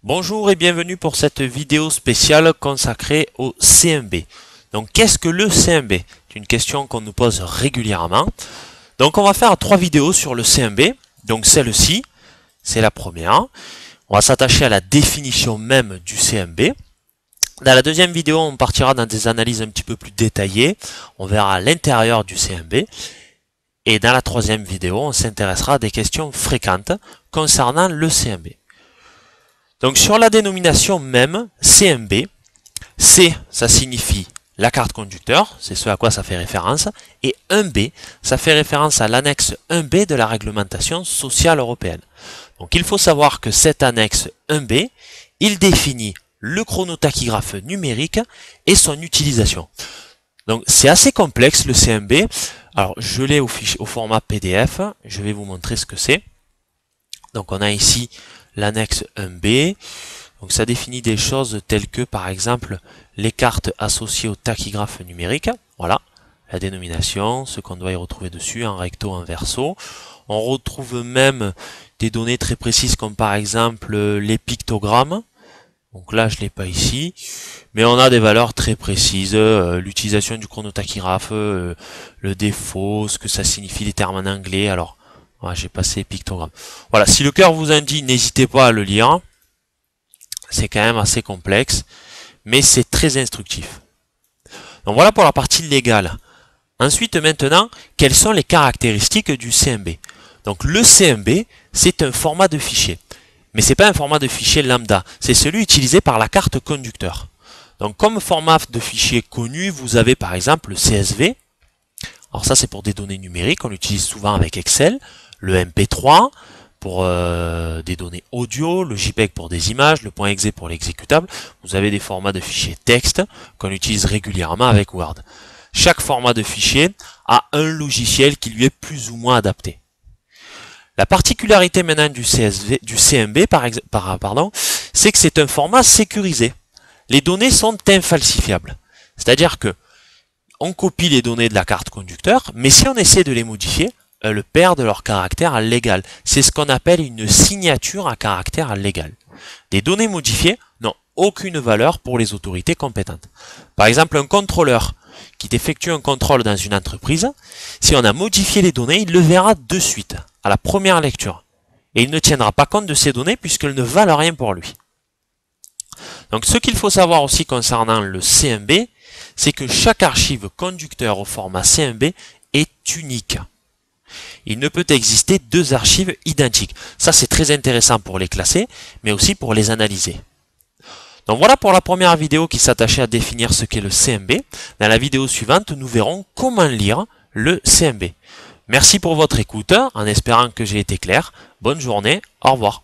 Bonjour et bienvenue pour cette vidéo spéciale consacrée au CMB. Donc qu'est-ce que le CMB? C'est une question qu'on nous pose régulièrement. Donc on va faire 3 vidéos sur le CMB. Donc celle-ci, c'est la première. On va s'attacher à la définition même du CMB. Dans la deuxième vidéo, on partira dans des analyses un petit peu plus détaillées. On verra l'intérieur du CMB. Et dans la troisième vidéo, on s'intéressera à des questions fréquentes concernant le CMB. Donc sur la dénomination même, CMB, C, ça signifie la carte conducteur, c'est ce à quoi ça fait référence, et 1B, ça fait référence à l'annexe 1B de la réglementation sociale européenne. Donc il faut savoir que cette annexe 1B, il définit le chronotachygraphe numérique et son utilisation. Donc c'est assez complexe le CMB. Alors je l'ai au format PDF, je vais vous montrer ce que c'est. Donc on a ici l'annexe 1B, donc ça définit des choses telles que par exemple les cartes associées au tachygraphe numérique, voilà, la dénomination, ce qu'on doit y retrouver dessus, en recto, en verso. On retrouve même des données très précises comme par exemple les pictogrammes, donc là je ne l'ai pas ici, mais on a des valeurs très précises, l'utilisation du chronotachygraphe, le défaut, ce que ça signifie les termes en anglais, alors j'ai passé pictogramme. Voilà, si le cœur vous en dit, n'hésitez pas à le lire. C'est quand même assez complexe, mais c'est très instructif. Donc voilà pour la partie légale. Ensuite, maintenant, quelles sont les caractéristiques du CMB? Donc le CMB, c'est un format de fichier. Mais c'est pas un format de fichier lambda, c'est celui utilisé par la carte conducteur. Donc comme format de fichier connu, vous avez par exemple le CSV. Alors ça c'est pour des données numériques, on l'utilise souvent avec Excel. Le MP3 pour des données audio, le JPEG pour des images, le .exe pour l'exécutable. Vous avez des formats de fichiers texte qu'on utilise régulièrement avec Word. Chaque format de fichier a un logiciel qui lui est plus ou moins adapté. La particularité maintenant du CMB, c'est que c'est un format sécurisé. Les données sont infalsifiables. C'est-à-dire que on copie les données de la carte conducteur, mais si on essaie de les modifier, elles perdent leur caractère légal. C'est ce qu'on appelle une signature à caractère légal. Des données modifiées n'ont aucune valeur pour les autorités compétentes. Par exemple, un contrôleur qui effectue un contrôle dans une entreprise, si on a modifié les données, il le verra de suite, à la première lecture. Et il ne tiendra pas compte de ces données puisqu'elles ne valent rien pour lui. Donc ce qu'il faut savoir aussi concernant le CMB, c'est que chaque archive conducteur au format CMB est unique. Il ne peut exister deux archives identiques. Ça, c'est très intéressant pour les classer, mais aussi pour les analyser. Donc voilà pour la première vidéo qui s'attachait à définir ce qu'est le CMB. Dans la vidéo suivante, nous verrons comment lire le CMB. Merci pour votre écoute, en espérant que j'ai été clair. Bonne journée, au revoir.